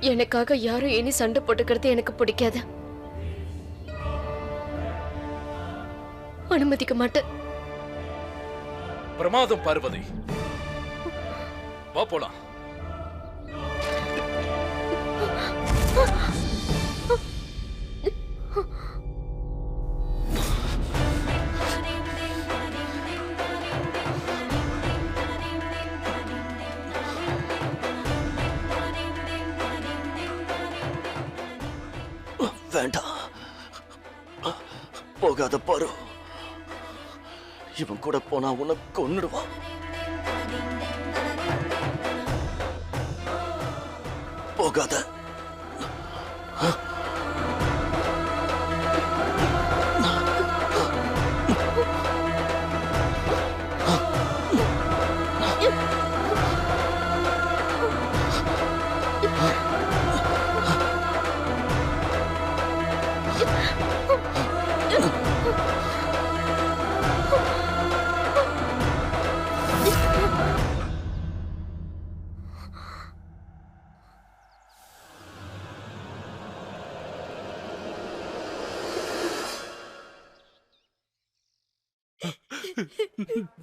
எனக்காக யாரும் இனி சண்டை போட்டுக்கிறது எனக்கு பிடிக்காது. அனுமதிக்க மாட்டேன். பிரமாதம் பார்வதி, வா போலாம். வேண்டாம், போகாத பாரு. இவன் கூட போனா உன்னை கொன்னுடுவான். போகாத.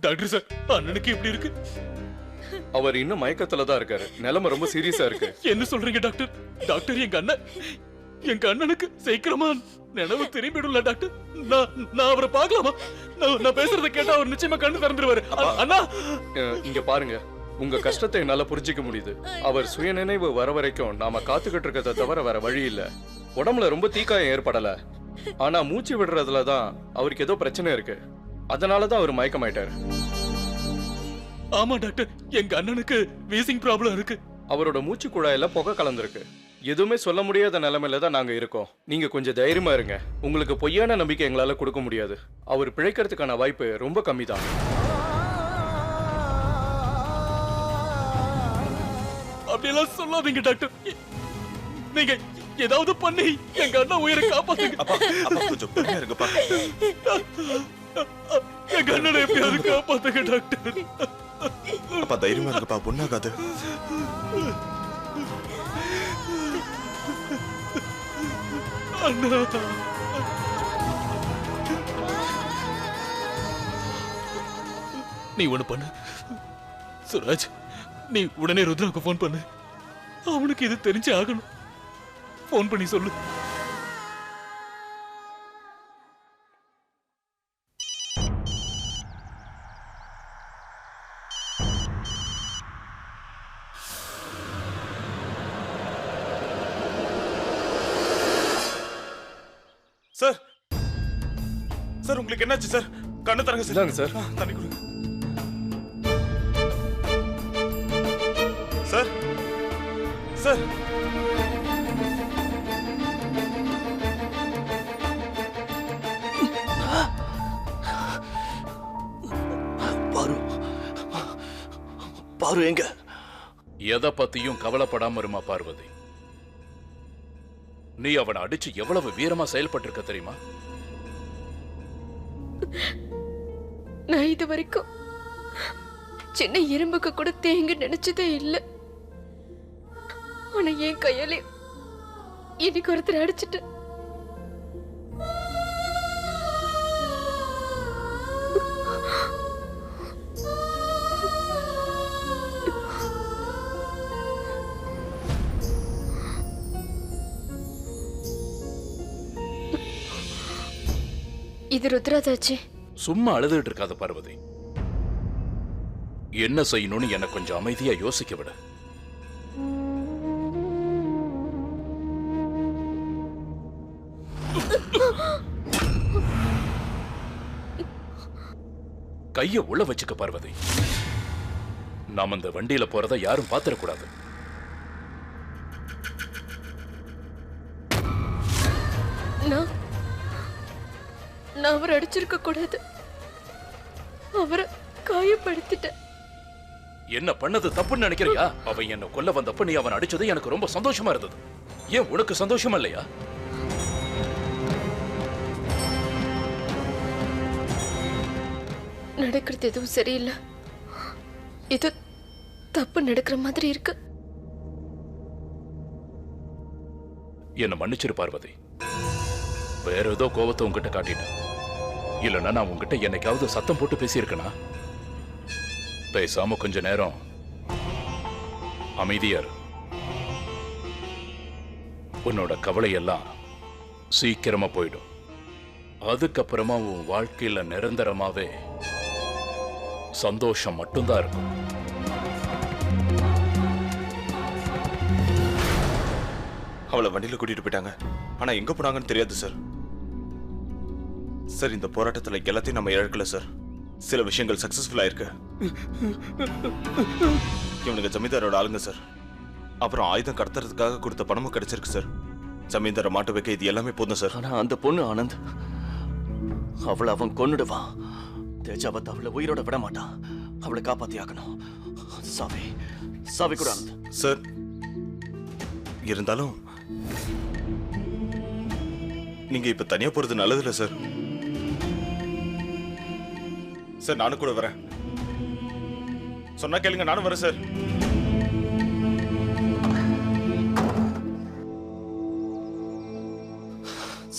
டாக்டர் சார், அண்ணனுக்கு எப்படி இருக்கு? அவர் இன்னும் மயக்கத்துல தான் இருக்காரு. நிலைமை ரொம்ப சீரியஸா இருக்கு. என்ன சொல்றீங்க டாக்டர்? டாக்டர், எங்க அண்ணனுக்கு சீக்கிரமா நினைவு திரும்பிடும்ல டாக்டர்? நான் அவரை பார்க்கலாமா? நான் பேசுறதை கேட்டா அவர் நிச்சயமா கண்ணு திறந்துருவாரு. அண்ணா, இங்க பாருங்க, உங்க கஷ்டத்தை என்னால புரிஞ்சிக்க முடியுது. அவர் சுய நினைவு வர வரைக்கும் நாம காத்துக்கிட்டு இருக்கிறத தவிர வேற வழி இல்ல. உடம்புல ரொம்ப தீக்காயம் ஏற்படல, ஆனா மூச்சு விடுறதுலதான் அவருக்கு ஏதோ பிரச்சனை இருக்கு. அதனாலதான் அவர் மயக்கமாயிட்டாரு. ஆமா டாக்டர், எங்க அண்ணனுக்கு வீசிங் ப்ராப்ளம் இருக்கு. அவரோட மூச்சு குழாயில புகை கலந்துருக்கு. எதுவுமே சொல்ல முடியாத நிலைமையில தான் நாங்க இருக்கோம். நீங்க கொஞ்சம் தைரியமா இருங்க. உங்களுக்கு பொய்யான நம்பிக்கை எங்களால கொடுக்க முடியாது. அவர் பிழைக்கிறதுக்கான வாய்ப்பு ரொம்ப கம்மி தான். அப்படியெல்லாம் சொல்லாதீங்க டாக்டர். நீங்க ஏதாவது பண்ணி எங்க அண்ணா உயிரை காப்பாத்துங்க. கொஞ்சம் பொறுமையா இருங்கப்பா. எங்க அண்ணனை எப்படியாவது காப்பாத்துங்க டாக்டர். அப்பா தைரியமா இருங்கப்பா, பொண்ணாகாது. அண்ணா, நீ ஒண்ணு பண்ணு சுராஜ். நீ உடனே ருத்ராவுக்கு போன் பண்ணு. அவனுக்கு இது தெரிஞ்சு ஆகணும். போன் பண்ணி சொல்லு. சார், சார் உங்களுக்கு என்னாச்சு சார்? கண்ணு தரங்க சார். இந்தாங்க சார். தண்ணி கொடுங்க சார். சார், பாரு, பாரு எங்க? எதை பத்தியும் கவலைப்படாம இருமா பார்வதி. நீ அவனை அடிச்சு எவ்வளவு வீரமா செயல்பட்டு இருக்க தெரியுமா? நான் இது வரைக்கும் சின்ன இரும்புக்கு கூட தேங்க நினைச்சதே இல்லை. ஆனா என் கையாலே இன்னைக்கு ஒருத்தர் அடிச்சுட்டு இது ருத்ராதாச்சு. சும்மா அழுதுட்டு இருக்காத பார்வதி. என்ன செய்யணும்னு எனக்கு கொஞ்சம் அமைதியா யோசிக்க விட. கைய உள்ள வச்சுக்க பார்வதி. நாம இந்த வண்டியில போறத யாரும் பாத்திரக்கூடாது. நான் அவரை அடிச்சிருக்க கூடாது. அவரை காயப்படுத்திட்டேன். என்ன பண்ணது தப்புன்னு நினைக்கிறியா? அவன் என்ன கொல்ல வந்தப்ப நீ அவன் அடிச்சது எனக்கு ரொம்ப சந்தோஷமா இருந்தது. ஏன் உனக்கு சந்தோஷமா இல்லையா? நடக்கிறது எதுவும் சரியில்லை. இது தப்பு நடக்கிற மாதிரி இருக்கு. என்ன மன்னிச்சிரு பார்வதி. வேற ஏதோ கோவத்தை உங்ககிட்ட காட்டிட்டேன். இல்லைன்னா நான் உங்ககிட்ட என்னைக்காவது சத்தம் போட்டு பேசியிருக்கேனா? பேசாம கொஞ்ச நேரம் அமைதியா இரு. உன்னோட கவலையெல்லாம் சீக்கிரமா போயிடும். அதுக்கப்புறமா உன் வாழ்க்கையில நிரந்தரமாவே சந்தோஷம் மட்டும்தான் இருக்கும். அவளை வண்டியில கூட்டிட்டு போயிட்டாங்க. ஆனா எங்க போனாங்கன்னு தெரியாது சார். சார், இந்த போராட்டத்துல எல்லாத்தையும் நம்ம இழக்கல சார். சில விஷயங்கள் சக்சஸ்ஃபுல்லா இருக்கு. இவனுக்கு ஜமீன்தாரோட ஆளுங்க சார். அப்புறம் ஆயுதம் கடத்துறதுக்காக கொடுத்த பணமும் கிடைச்சிருக்கு சார். ஜமீன்தாரை மாட்டு வைக்க இது எல்லாமே போதும் சார். ஆனா அந்த பொண்ணு ஆனந்த், அவளை அவன் கொன்னுடுவான். தேஜாவத் அவளை உயிரோட விட மாட்டான். அவளை காப்பாத்தி ஆகணும். சாவி சாவி கூட ஆனந்த். சார், இருந்தாலும் நீங்க இப்ப தனியா போறது நல்லதில்ல சார். சார், நானும் கூட வரேன். சொன்னா கேளுங்க, நானும் வரேன் சார்.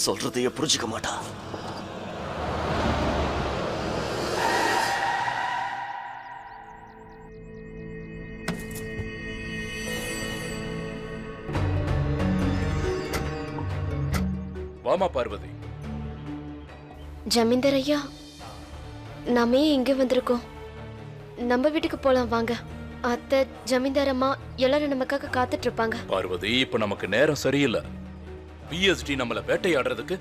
சொல்றதையே புரிஞ்சுக்க மாட்டா. வாமா பார்வதி. ஜமீன்தார் ஐயா, நாமே இங்க வந்திருக்கோம். நம்ம வீட்டுக்கு போலாம் வாங்க. அத்தை, ஜமீன்தார் அம்மா எல்லாரும் நமக்காக காத்துட்டு இருப்பாங்க. பார்வதி, இப்ப நமக்கு நேரம் சரியில்லை. பிஎஸ்டி நம்மள வேட்டையாடுறதுக்கு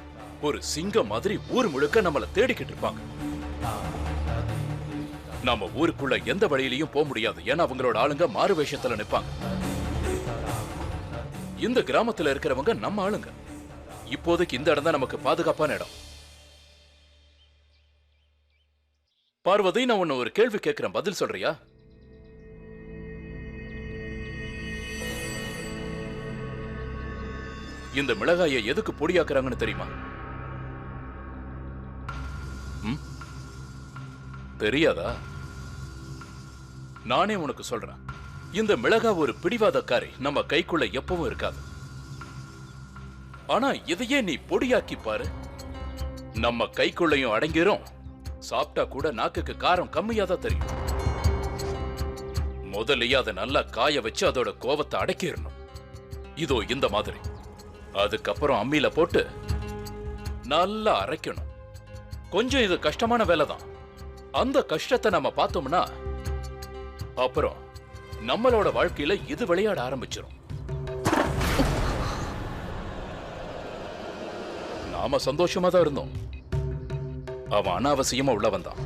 ஒரு சிங்கம் மாதிரி ஊர் முழுக்க நம்மள தேடிக்கிட்டு இருப்பாங்க. நாம ஊருக்குள்ள எந்த வழியிலையும் போக முடியாது. ஏன்னா அவங்களோட ஆளுங்க மாறு வேஷத்துல நிப்பாங்க. இந்த கிராமத்துல இருக்கிறவங்க நம்ம ஆளுங்க. இப்போதைக்கு இந்த இடம் தான் நமக்கு பாதுகாப்பான இடம். பார்வதி, நான் உன்னை ஒரு கேள்வி கேட்கிறேன், பதில் சொல்றியா? இந்த மிளகாயை எதுக்கு பொடியாக்குறாங்கன்னு தெரியுமா? தெரியாதா? நானே உனக்கு சொல்றேன். இந்த மிளகா ஒரு பிடிவாதக்காரி நம்ம கைக்குள்ள எப்பவும் இருக்காது. ஆனா இதையே நீ பொடியாக்கி பாரு, நம்ம கைக்குள்ளையும் அடங்கிரும். சாப்பிட்டா கூட நாக்குக்கு காரம் கம்மியா தான் தெரியும். முதல்லயே அதை நல்லா காய வச்சு அதோட கோவத்தை அடக்கிடணும். இதோ இந்த மாதிரி. அதுக்கப்புறம் அம்மியில போட்டு நல்லா அரைக்கணும். கொஞ்சம் இது கஷ்டமான வேலை தான். அந்த கஷ்டத்தை நம்ம பார்த்தோம்னா அப்புறம் நம்மளோட வாழ்க்கையில இது விளையாட ஆரம்பிச்சிடும். நாம சந்தோஷமா தான் இருந்தோம். அவன் அனாவசியமா உள்ள வந்தான்.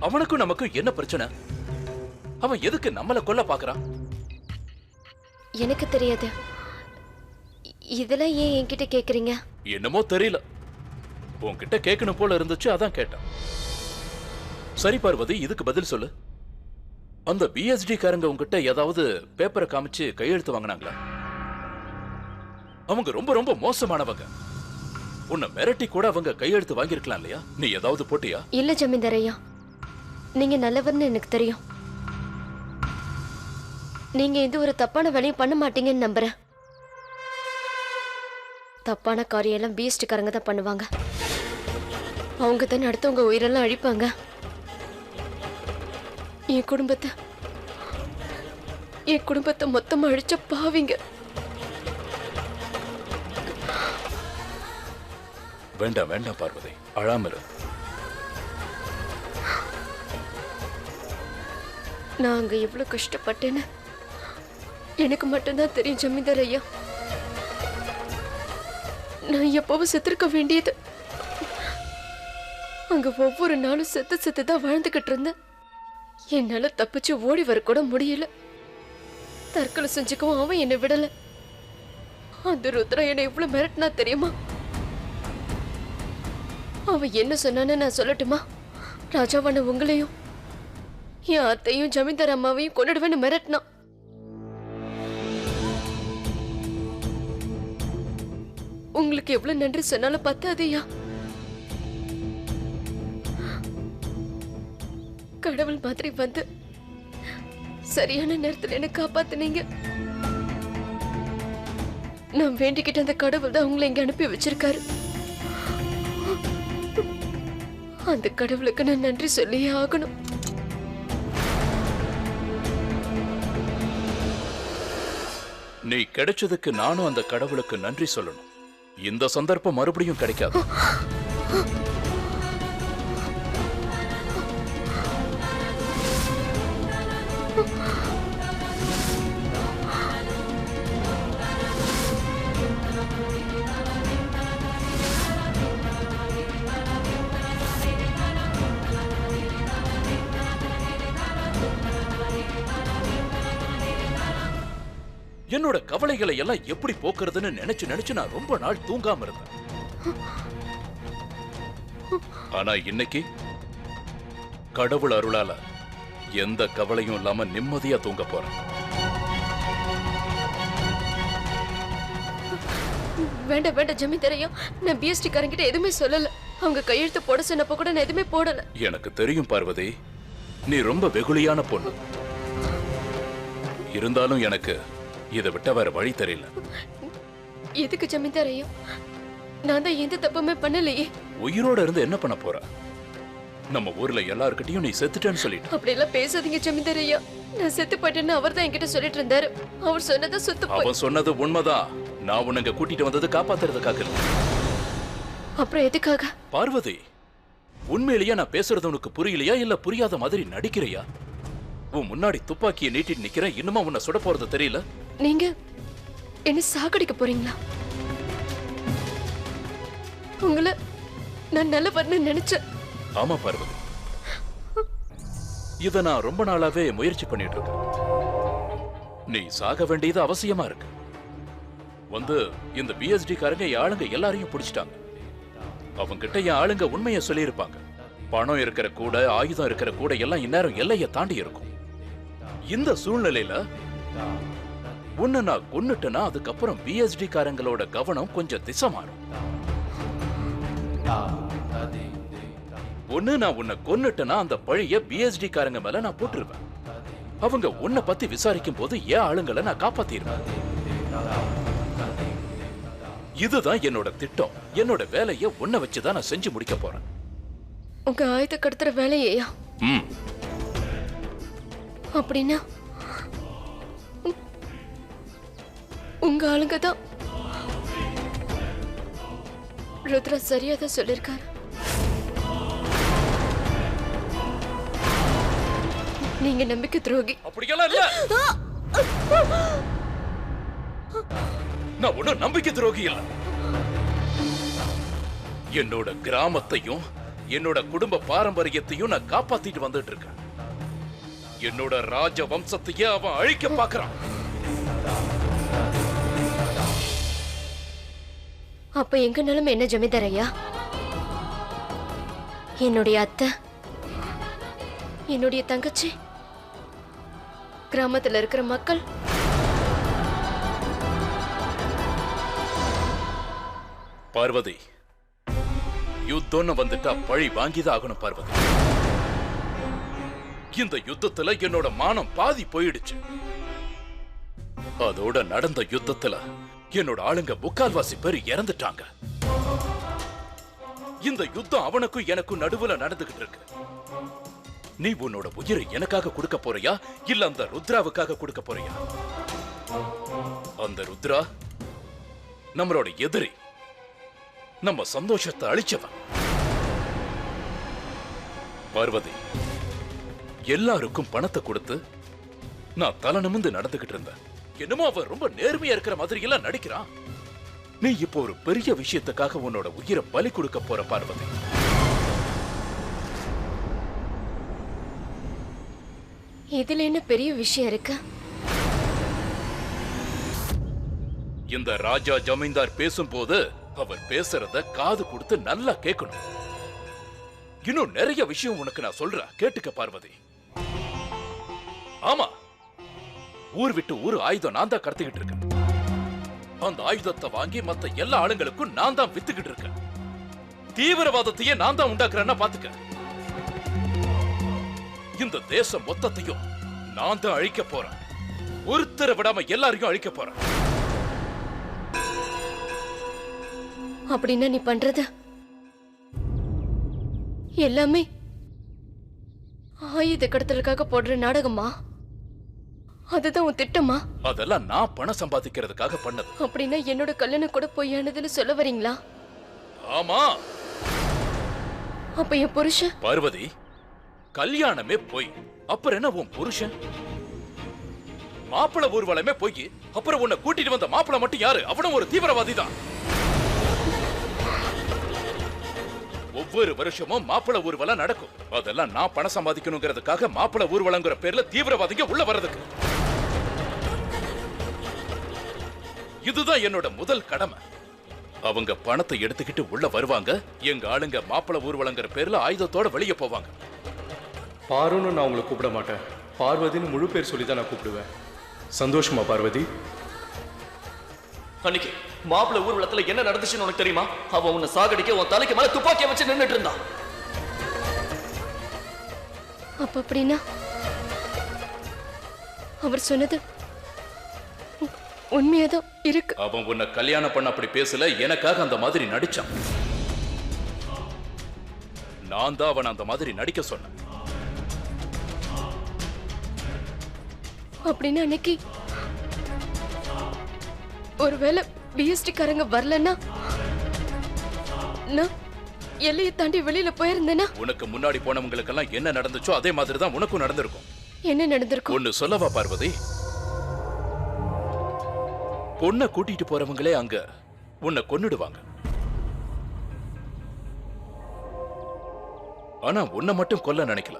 அவனுக்கும் நமக்கும் என்ன பிரச்சனை? அவன் எதுக்கு நம்மள கொல்ல பாக்குறான்? எனக்கு தெரியாது. இதெல்லாம் ஏன் என்கிட்ட கேக்குறீங்க? என்னமோ தெரியல, உன்கிட்ட கேட்கணும் போல இருந்துச்சு, அதான் கேட்டேன். சரி பார்வதி, இதுக்கு பதில் சொல்லு. அந்த பிஎஸ்டி காரங்க உங்ககிட்ட ஏதாவது பேப்பரை காமிச்சு கையெழுத்து வாங்கினாங்களா? அவங்க ரொம்ப ரொம்ப மோசமானவங்க. உன்னை மிரட்டி கூட அவங்க கையெழுத்து வாங்கியிருக்கலாம் இல்லையா? நீ ஏதாவது போட்டியா? இல்ல ஜமீன்தார் ஐயா, நீங்க நல்லவர்னு எனக்கு தெரியும். நீங்க எந்த ஒரு தப்பான வேலையும் பண்ண மாட்டீங்கன்னு நம்புறேன். தப்பான காரியம் எல்லாம் பிஎஸ்டிக்காரங்க தான் பண்ணுவாங்க. அவங்க தானே அடுத்தவங்க உயிரெல்லாம் அழிப்பாங்க. என் குடும்பத்தை மொத்தமா அழிச்ச பாவிங்க. வேண்டாம் வேண்டாம் பார்வதி, அழாம இரு. நான் அங்க எவ்வளவு கஷ்டப்பட்டேன்னு எனக்கு மட்டும்தான் தெரியும் ஜமீன்தார் ஐயா. நான் எப்பவும் செத்துருக்க வேண்டியது. அங்க ஒவ்வொரு நாளும் செத்து தான் வாழ்ந்துகிட்டு இருந்தேன். என்னால தப்பிச்சு ஓடி வர கூட முடியல. தற்கொலை செஞ்சுக்கவும் அவன் என்னை விடல. அந்த ருத்ரா என்னை எவ்வளவு மிரட்டினா தெரியுமா? அவன் என்ன சொன்னான்னு நான் சொல்லட்டுமா? ராஜாவான உங்களையும் என் அத்தையும் ஜமீன்தார் அம்மாவையும் கொண்டுடுவேன்னு மிரட்டினான். உங்களுக்கு எவ்வளவு நன்றி சொன்னாலும் பத்தாதையா. கடவுள் மாதிரி வந்து சரியான நேரத்தில் என்ன காப்பாத்துனீங்க. நான் வேண்டிக்கிட்ட அந்த கடவுள் தான் உங்களை இங்க அனுப்பி வச்சிருக்காரு. அந்த கடவுளுக்கு நான் நன்றி சொல்லியே ஆகணும். நீ கிடைச்சதுக்கு நானும் அந்த கடவுளுக்கு நன்றி சொல்லணும். இந்த சந்தர்ப்பம் மறுபடியும் கிடைக்காது. என்னோட கவலைகளை எல்லாம் எப்படி போக்குறதுன்னு நினைச்சு நினைச்சு நான் ரொம்ப நாள் தூங்காம இருந்தேன். ஆனா இன்னைக்கு கடவுள் அருளால எந்த கவலையும் இல்லாம நிம்மதியா தூங்க போறேன். வேண்டாம் வேண்டாம் ஜமீன்தாரையா, நான் பிஎஸ்டி காரங்கிட்ட எதுவுமே சொல்லல. அவங்க கையெழுத்து போட சொன்னப்போ கூட நான் எதுவுமே போடல. எனக்கு தெரியும் பார்வதி, நீ ரொம்ப வெகுளியான பொண்ணு. இருந்தாலும் எனக்கு இதை விட்ட வேற வழி தெரியல. எதுக்கு ஜமீன்தாரையா? நான் தான் எந்த தப்புமே பண்ணலையே. உயிரோட இருந்து என்ன பண்ண போற? நம்ம ஊர்ல எல்லார்கிட்டயும் நீ செத்துட்டேன்னு சொல்லிட்டு. அப்படி எல்லாம் பேசாதீங்க ஜமீன்தாரையா. நான் செத்து போயிட்டேன்னு அவர் தான் என்கிட்ட சொல்லிட்டு இருந்தாரு. அவர் சொன்னதை சுத்து போய். அவன் சொன்னது உண்மைதான். நான் உனங்க கூட்டிட்டு வந்தது காப்பாத்துறதுக்காக இல்ல. அப்புறம் எதுக்காக? பார்வதி, உண்மையிலேயே நான் பேசுறது உனக்கு புரியலையா இல்ல புரியாத மாதிரி நடிக்கிறியா? உன் முன்னாடி துப்பாக்கியை நீட்டிட்டு நிக்கிறேன், இன்னுமா உன்னை சுட போறது தெரியல? நீங்க என்ன சாகடிக்க போறீங்களா? உங்களை நான் நல்லவர்னு நினைச்சேன். ஆமா பார்வதி, இத நான் ரொம்ப நாளாவே முயற்சி பண்ணிட்டு இருக்கேன். நீ சாக வேண்டியது அவசியமா இருக்கு. வந்து இந்த பிஎஸ்டி காரங்க என் ஆளுங்க எல்லாரையும் பிடிச்சிட்டாங்க. அவங்க கிட்ட என் ஆளுங்க உண்மையை சொல்லி இருப்பாங்க. பணம் இருக்கிற கூட, ஆயுதம் இருக்கிற கூட எல்லாம் இந்நேரம் எல்லையை தாண்டி இருக்கும். இந்த சூழ்நிலையில உன்னை நான் கொன்னுட்டேன்னா அதுக்கப்புறம் பிஎஸ்டி காரங்களோட கவனம் கொஞ்சம் திசை மாறும். ஒண்ணு நான் உன்னை கொன்னுட்டேன்னா அந்த பழிய பிஎஸ்டி காரங்க மேல நான் போட்டுருவேன். அவங்க உன்னை பத்தி விசாரிக்கும் போது என் ஆளுங்களை நான் காப்பாத்திடுவேன். இதுதான் என்னோட திட்டம். என்னோட வேலையை உன்னை வச்சுதான் நான் செஞ்சு முடிக்க போறேன். உங்க ஆயுத கடத்துற வேலையா? அப்படின்னா உங்க ஆளுங்க தான். ருத்ரா சரியா தான் சொல்லிருக்காரு. நீங்க நம்பிக்கை துரோகி. அப்படியெல்லாம் இல்ல. நான் ஒன்னும் நம்பிக்கை துரோகி இல்ல. என்னோட கிராமத்தையும் என்னோட குடும்ப பாரம்பரியத்தையும் நான் காப்பாத்திட்டு வந்துட்டு இருக்கேன். என்னோட ராஜ வம்சத்தையே அவன் அழிக்க பார்க்கறான். அப்ப எங்க நிலைமை என்ன ஜமீன்தாரையா? என்னுடைய அத்தை, என்னுடைய தங்கச்சி, கிராமத்துல இருக்கிற மக்கள், பார்வதி, யுத்தம்னு வந்துட்டா பழி வாங்கிதான் ஆகணும் பார்வதி. இந்த யுத்தத்துல என்னோட மானம் பாதி போயிடுச்சு. அதோட நடந்த யுத்தத்துல என்னோட ஆளுங்க முக்கால்வாசி பேர் இறந்துட்டாங்க. இந்த யுத்தம் அவனுக்கும் எனக்கும் நடுவுல நடந்துகிட்டு இருக்கு. நீ உன்னோட உயிரை எனக்காக கொடுக்க போறியா இல்ல அந்த ருத்ராவுக்காக கொடுக்க போறியா? அந்த ருத்ரா நம்மளோட எதிரி, நம்ம சந்தோஷத்தை அழிச்சவன். பார்வதி, எல்லாருக்கும் பணத்தை கொடுத்து நான் தலை நிமிர்ந்து நடந்துகிட்டு இருந்தேன். என்னமோ அவன் ரொம்ப நேர்மையா இருக்கிற மாதிரி எல்லாம் நடிக்கிறான். நீ இப்போ ஒரு பெரிய விஷயத்துக்காக உன்னோட உயிரை பலி கொடுக்க போற பார்வதி. இதுல என்ன பெரிய விஷயம் இருக்கு? இந்த ராஜா ஜமீன்தார் பேசும்போது அவர் பேசுறத காது கொடுத்து நல்லா கேட்கணும். இன்னும் நிறைய விஷயம் உனக்கு நான் சொல்றேன், கேட்டுக்க பார்வதி. ஆமா, ஊர் விட்டு ஊர் ஆயுதம் நான் தான் கடத்திக்கிட்டு இருக்கேன். அந்த ஆயுதத்தை வாங்கி மத்த எல்லா ஆளுங்களுக்கும் நான் தான் வித்துக்கிட்டு இருக்கேன். தீவிரவாதத்தையே நான் தான் உண்டாக்குறேன்னா பாத்துக்க. இந்த தேசம் மொத்தத்தையும் நான் தான் அழிக்க போறேன். ஒருத்தரை விடாம எல்லாரையும் அழிக்க போறேன். அப்படின்னா நீ பண்றது எல்லாமே ஆயுத கடத்தலுக்காக போடுற நாடகமா? அதுதான் உன் திட்டமா? அதெல்லாம் நான் பணம் சம்பாதிக்கிறதுக்காக பண்ணது. அப்படின்னா என்னோட கல்யாணம் கூட பொய்யானதுன்னு சொல்ல வரீங்களா? ஆமா. அப்ப என் புருஷன்? பார்வதி, கல்யாணமே போய் அப்புறம் என்ன உன் புருஷன்? மாப்பிள ஊர்வலமே போய் அப்புறம் உன்னை கூட்டிட்டு வந்த மாப்பிள மட்டும் யாரு? அவனும் ஒரு தீவிரவாதி தான். ஒவ்வொரு வருஷமும் மாப்பிள ஊர்வலம் நடக்கும். அதெல்லாம் நான் பணம் சம்பாதிக்கணுங்கிறதுக்காக மாப்பிள ஊர்வலங்கிற பேர்ல தீவிரவாதிங்க உள்ள வர்றதுக்கு. இதுதான் என்னோட முதல் கடமை. அவங்க பணத்தை எடுத்துக்கிட்டு உள்ள வருவாங்க. எங்க ஆளுங்க மாப்பிள ஊர்வலங்கிற பேர்ல ஆயுதத்தோட வெளியே போவாங்க. பாருன்னு நான் உங்களை கூப்பிட மாட்டேன். பார்வதின்னு முழு பேர் சொல்லி தான் நான் கூப்பிடுவேன். சந்தோஷமா பார்வதி? அன்னைக்கு மாப்பிள்ளை ஊர்வலத்துல என்ன நடந்துச்சுன்னு உனக்கு தெரியுமா? அவன் உன்னை சாகடிக்க உன் தலைக்கு மேல துப்பாக்கியை வச்சு நின்னுட்டு இருந்தான். அப்ப அப்படின்னா அவர் சொன்னது உண்மையாதான் இருக்கு. அவன் உன்னை கல்யாணம் பண்ண அப்படி பேசல, எனக்காக அந்த மாதிரி நடிச்சான். நான் தான் அவன் அந்த மாதிரி நடிக்க சொன்னேன். அப்படின்னு அன்னைக்கு ஒருவேளை பிஎஸ்டி காரங்க வரலன்னா நான் எல்லையை தாண்டி வெளியில போயிருந்தேன்னா? உனக்கு முன்னாடி போனவங்களுக்கெல்லாம் என்ன நடந்துச்சோ அதே மாதிரி தான் உனக்கும் நடந்திருக்கும். என்ன நடந்திருக்கும்? ஒன்னு சொல்லவா பார்வதி? பொண்ணை கூட்டிட்டு போறவங்களே அங்க உன்னை கொன்னுடுவாங்க. ஆனா உன்னை மட்டும் கொல்ல நினைக்கல.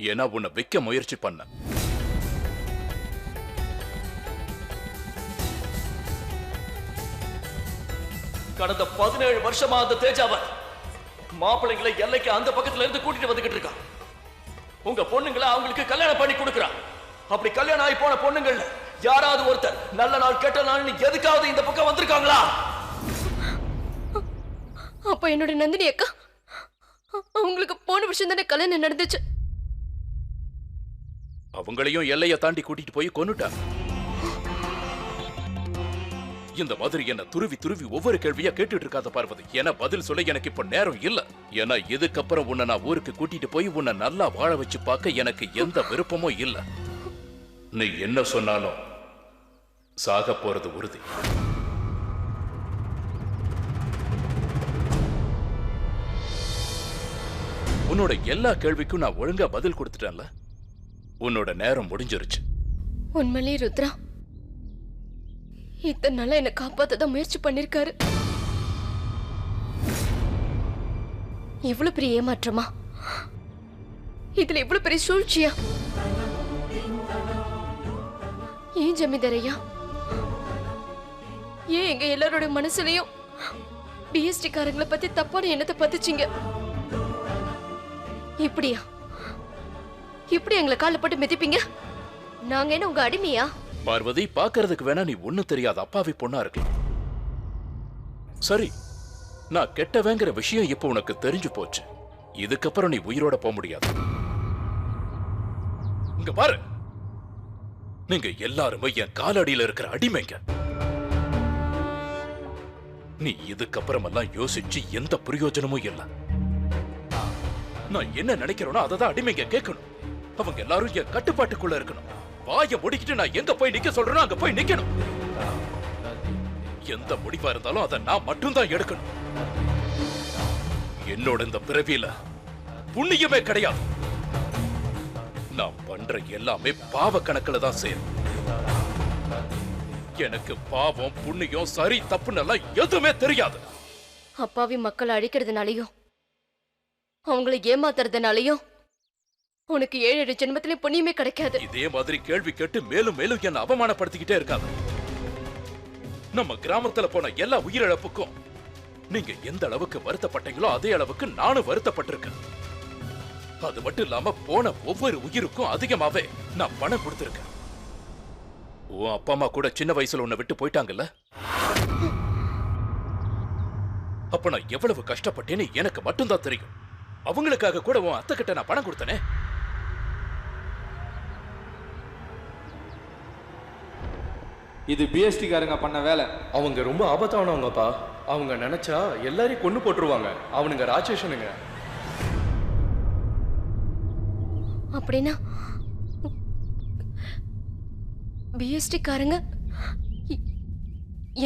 ஏன்னா உன்னை வைக்க முயற்சி பண்ண. கடந்த 17 வருஷமா அந்த தேஜாவன் மாப்பிள்ளைங்களை எல்லைக்கு அந்த பக்கத்துல இருந்து கூட்டிட்டு வந்துகிட்டு இருக்கான். உங்க பொண்ணுங்களை அவங்களுக்கு கல்யாணம் பண்ணி கொடுக்கறான். அப்படி கல்யாணம் ஆகி போன பொண்ணுங்கள்ல யாராவது ஒருத்தர் நல்ல நாள் கெட்ட நாள்னு எதுக்காவது இந்த பக்கம் வந்திருக்காங்களா? அப்ப என்னோட நந்தினி அக்கா அவங்களுக்கு போன வருஷம் தானே கல்யாணம் நடந்துச்சு. அவங்களையும் எல்லையை தாண்டி கூட்டிட்டு போய் கொன்னுட்டார். இந்த மாதிரி என்ன துருவி துருவி ஒவ்வொரு கேள்வியா கேட்டுட்டு இருக்காத பார்வதி. ஏன்னா பதில் சொல்ல எனக்கு இப்ப நேரம் இல்ல. ஏன்னா இதுக்கப்புறம் உன்னை நான் ஊருக்கு கூட்டிட்டு போய் உன்னை நல்லா வாழ வச்சு பார்க்க எனக்கு எந்த விருப்பமும் இல்ல. நீ என்ன சொன்னாலும் சாக போறது உறுதி. உன்னோட எல்லா கேள்விக்கும் நான் ஒழுங்கா பதில் கொடுத்துட்டேன்ல. உன்னோட நேரம் முடிஞ்சிருச்சு. உண்மையிலே ருத்ரா இத்தனை நாளா என்னை காப்பாத்ததான் முயற்சி பண்ணிருக்காரு. இவ்வளவு பெரிய ஏமாற்றமா? இதுல இவ்வளவு பெரிய சூழ்ச்சியா? ஏன் ஜமீன்தாரையா, ஏன் எங்க எல்லாரோட மனசுலயும் பிஎஸ்டி காரங்களை பத்தி தப்பான எண்ணத்தை பதிச்சிங்க? இப்படியா இப்படி எங்களை கால போட்டு மிதிப்பீங்க? நாங்க என்ன உங்க அடிமையா? பார்வதி, பாக்குறதுக்கு வேணா நீ ஒண்ணும் தெரியாத அப்பாவி பொண்ணா இருக்கலாம். சரி, நான் கெட்டவேங்கிற விஷயம் இப்ப உனக்கு தெரிஞ்சு போச்சு. இதுக்கப்புறம் நீ உயிரோட போக முடியாது. இங்க பாரு, நீங்க எல்லாருமே என் காலடியில இருக்கிற அடிமைங்க. நீ இதுக்கப்புறமெல்லாம் யோசிச்சு எந்த பிரயோஜனமும் இல்ல. நான் என்ன நினைக்கிறேனோ அததான் அடிமைங்க கேட்கணும். அவங்க எல்லாரும் என் கட்டுப்பாட்டுக்குள்ள இருக்கணும். வாயை முடிக்கிட்டு நான் எங்க போய் நிக்க சொல்றேனோ அங்க போய் நிக்கணும். எந்த முடிவா இருந்தாலும் அதை நான் மட்டும்தான் எடுக்கணும். என்னோட இந்த பிறவியில புண்ணியமே கிடையாது. நான் பண்ற எல்லாமே பாவ கணக்குல தான் சேரும். எனக்கு பாவம் புண்ணியம் சரி தப்புன்னு எதுவுமே தெரியாது. அப்பாவி மக்களை அழிக்கிறதுனாலயும் அவங்களை ஏமாத்துறதுனாலயும் உனக்கு 7 ஜென்மத்திலே புண்ணியமே கிடைக்காது. இதே மாதிரி கேள்வி கேட்டு மேலும் மேலும் என்ன அவமானப்படுத்திக்கிட்டே இருக்காது. நம்ம கிராமத்துல போன எல்லா உயிரிழப்புக்கும் நீங்க எந்த அளவுக்கு வருத்தப்பட்டீங்களோ அதே அளவுக்கு நானும் வருத்தப்பட்டிருக்கேன். அது மட்டும் இல்லாம போன ஒவ்வொரு உயிருக்கும் அதிகமாவே நான் பணம் கொடுத்திருக்கேன். உன் அப்பா அம்மா கூட சின்ன வயசுல உன்னை விட்டு போயிட்டாங்கல்ல, அப்ப நான் எவ்வளவு கஷ்டப்பட்டேன்னு எனக்கு மட்டும்தான் தெரியும். அவங்களுக்காக கூட உன் அத்தை கிட்ட நான் பணம் கொடுத்தனே. இது பிஎஸ்டி காரங்க பண்ண வேலை. அவங்க ரொம்ப ஆபத்தானவங்கப்பா. அவங்க நினைச்சா எல்லாரையும் கொண்டு போட்டுருவாங்க. அவனுங்க ராட்சசனுங்க. அப்படின்னா பிஎஸ்டி காரங்க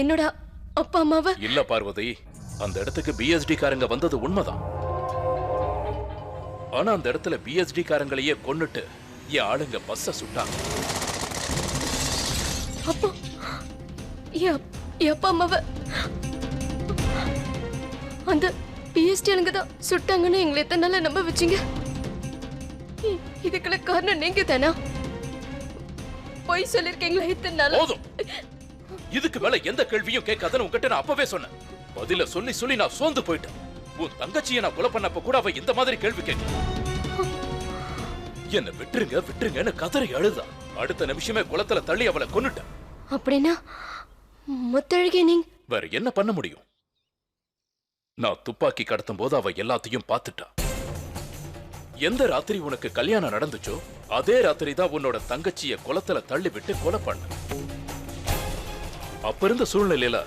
என்னோட அப்பா அம்மாவை இல்ல பார்வதி, அந்த இடத்துக்கு பிஎஸ்டி காரங்க வந்தது உண்மைதான். ஆனா அந்த இடத்துல பிஎஸ்டி காரங்களையே கொன்னுட்டு என் ஆளுங்க பஸ்ஸ சுட்டாங்க. அப்போ என் அப்பா அம்மாவை அந்த பிஎஸ்டி ஆளுங்க தான் சுட்டாங்கன்னு எங்களை எத்தனை நாளா நம்ப வச்சீங்க? இதுக்கெல்லாம் காரணம் நீங்க தானா? போய் சொல்லிருக்கீங்களா இத்தனை நாள்? போதும், இதுக்கு மேல எந்த கேள்வியும் கேட்காதன்னு உங்ககிட்ட நான் அப்பவே சொன்னேன். பதில சொல்லி சொல்லி நான் சோர்ந்து போயிட்டேன். உன் தங்கச்சியை நான் கொலை பண்ணப்ப கூட அவ இந்த மாதிரி கேள்வி கேட்க என்ன விட்டுருங்க விட்டுருங்கன்னு கதறி அழுதா. அடுத்த நிமிஷமே குளத்துல தள்ளி அவளை கொன்னுட்டேன். அப்படின்னா முத்தழகி நீங்க வேற என்ன பண்ண முடியும்? நான் துப்பாக்கி கடத்தும் போது அவ எல்லாத்தையும் பார்த்துட்டா. எந்த ராத்திரி உனக்கு கல்யாணம் நடந்துச்சோ அதே ராத்திரி தான் உன்னோட தங்கச்சிய குளத்துல தள்ளி விட்டு கொலை பண்ண. அப்ப இருந்த சூழ்நிலையில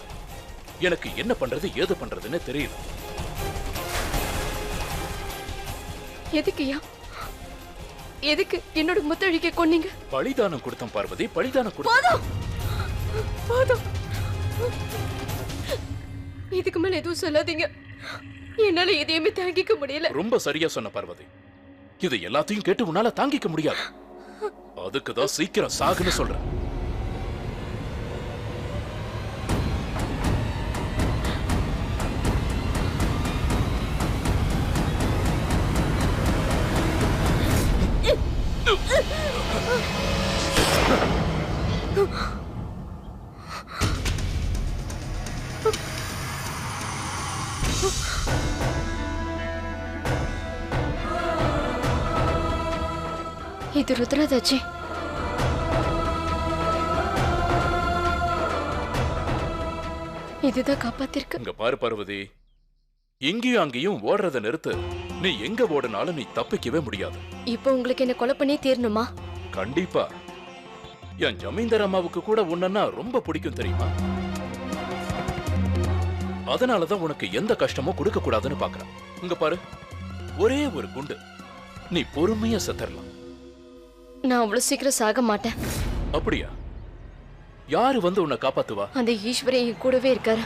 எனக்கு என்ன பண்றது ஏது பண்றதுன்னு தெரியல. எதுக்குயா? எதுக்கு என்னோட முத்தழகியை கொன்னீங்க? பலிதானம் கொடுத்தேன் பார்வதி, பலிதானம் கொடுத்தேன். போதும் போதும், இதுக்கு மேல எதுவும் சொல்லாதீங்க. என்னால எதையுமே தாங்கிக்க முடியல. ரொம்ப சரியா சொன்ன பார்வதி. இது எல்லாத்தையும் கேட்டு உன்னால தாங்கிக்க முடியாது. அதுக்குதான் சீக்கிரம் சாகுன்னு சொல்றேன். இது ருத்ரதாச்சி. இதுதான் காப்பாத்திருக்கு. இங்க பாரு பார்வதி, இங்கேயும் அங்கேயும் ஓடுறத நிறுத்து. நீ எங்க ஓடினாலும் நீ தப்பிக்கவே முடியாது. இப்போ உங்களுக்கு என்ன கொலை பண்ணி தீரணுமா? கண்டிப்பா. என் ஜமீன்தார் அம்மாவுக்கு கூட உன்னா ரொம்ப பிடிக்கும் தெரியுமா? அதனாலதான் உனக்கு எந்த கஷ்டமும் கொடுக்க கூடாதுன்னு பாக்குறேன். இங்க பாரு, ஒரே ஒரு குண்டு, நீ பொறுமையா செத்தரலாம். நான் அவ்வளவு சீக்கிரம் சாக மாட்டேன். அப்படியா? யாரு வந்து உன்னை காப்பாத்துவா? அந்த ஈஸ்வரன் என் கூடவே இருக்காரு,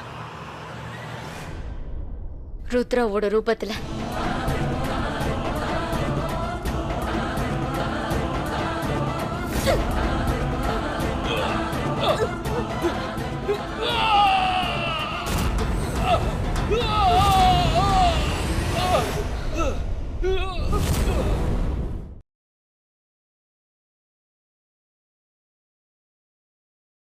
ருத்ராவோட ரூபத்துல. Ah!